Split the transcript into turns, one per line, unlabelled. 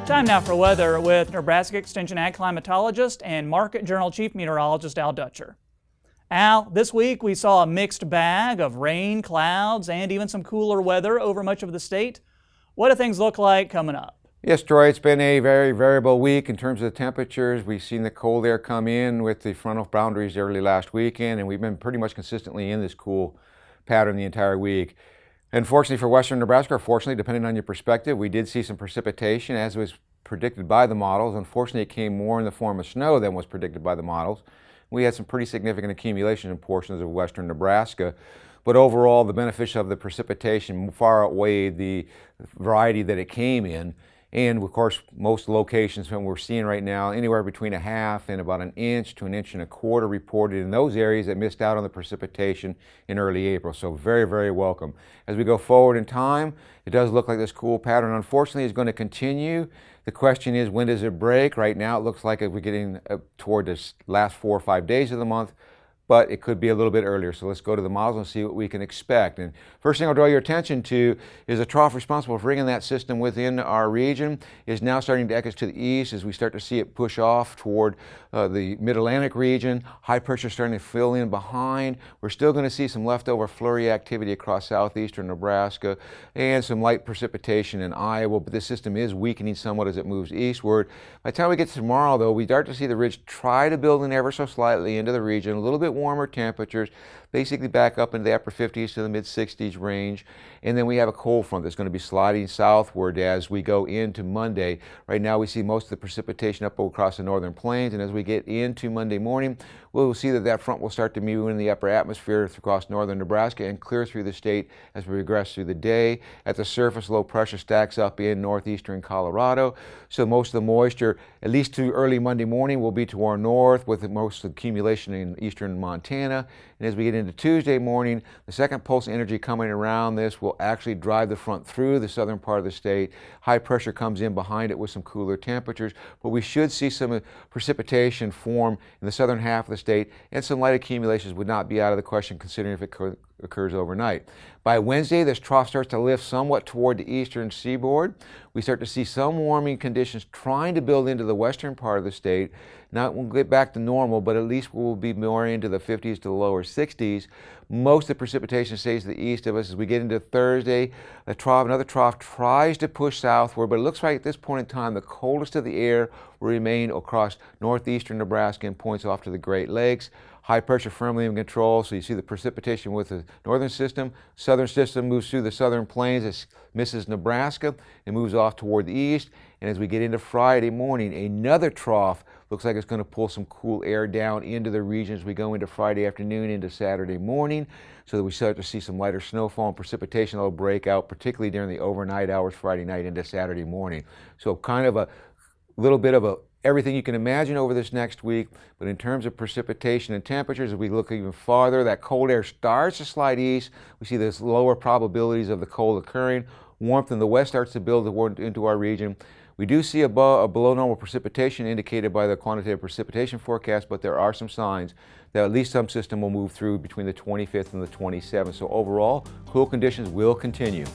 Time now for weather with Nebraska Extension Ag Climatologist and Market Journal Chief Meteorologist Al Dutcher. Al, this week we saw a mixed bag of rain, clouds, and even some cooler weather over much of the state. What do things look like coming up?
Yes, Troy, it's been a very variable week in terms of the temperatures. We've seen the cold air come in with the frontal boundaries early last weekend, and we've been pretty much consistently in this cool pattern the entire week. Unfortunately for western Nebraska, or fortunately, depending on your perspective, we did see some precipitation as was predicted by the models. Unfortunately, it came more in the form of snow than was predicted by the models. We had some pretty significant accumulation in portions of western Nebraska. But overall, the benefits of the precipitation far outweighed the variety that it came in. And of course, most locations that we're seeing right now, anywhere between a half and about an inch to an inch and a quarter reported in those areas that missed out on the precipitation in early April. So very, very welcome. As we go forward in time, it does look like this cool pattern, unfortunately, is going to continue. The question is, when does it break? Right now, it looks like we're getting toward the last 4 or 5 days of the month, but it could be a little bit earlier. So let's go to the models and see what we can expect. And first thing I'll draw your attention to is a trough responsible for bringing that system within our region is now starting to echo to the east as we start to see it push off toward the mid-Atlantic region. High pressure starting to fill in behind. We're still going to see some leftover flurry activity across southeastern Nebraska and some light precipitation in Iowa, but this system is weakening somewhat as it moves eastward. By the time we get to tomorrow, though, we start to see the ridge try to build in ever so slightly into the region, a little bit warmer temperatures, basically back up into the upper 50s to the mid 60s range. And then we have a cold front that's going to be sliding southward as we go into Monday. Right now we see most of the precipitation up across the northern plains, and as we get into Monday morning, we'll see that front will start to move in the upper atmosphere across northern Nebraska and clear through the state as we progress through the day. At the surface, low pressure stacks up in northeastern Colorado, so most of the moisture, at least to early Monday morning, will be to our north, with most accumulation in eastern Montana. And as we get into Tuesday morning, the second pulse energy coming around this will actually drive the front through the southern part of the state. High pressure comes in behind it with some cooler temperatures, but we should see some precipitation form in the southern half of the state, and some light accumulations would not be out of the question considering if it occurs overnight. By Wednesday, this trough starts to lift somewhat toward the eastern seaboard. We start to see some warming conditions trying to build into the western part of the state. Now it won't get back to normal, but at least we'll be more into the 50s to the lower 60s. Most of the precipitation stays to the east of us. As we get into Thursday, another trough tries to push southward, but it looks like at this point in time, the coldest of the air will remain across northeastern Nebraska and points off to the Great Lakes. High pressure firmly in control, so you see the precipitation with the northern system. Southern system moves through the southern plains, it misses Nebraska and moves off toward the east. And as we get into Friday morning, another trough looks like it's going to pull some cool air down into the region as we go into Friday afternoon into Saturday morning, so that we start to see some lighter snowfall and precipitation that will break out, particularly during the overnight hours Friday night into Saturday morning. So kind of a little bit of everything you can imagine over this next week, but in terms of precipitation and temperatures, as we look even farther, that cold air starts to slide east. We see this lower probabilities of the cold occurring. Warmth in the west starts to build into our region. We do see a below normal precipitation indicated by the quantitative precipitation forecast, but there are some signs that at least some system will move through between the 25th and the 27th. So overall, cool conditions will continue.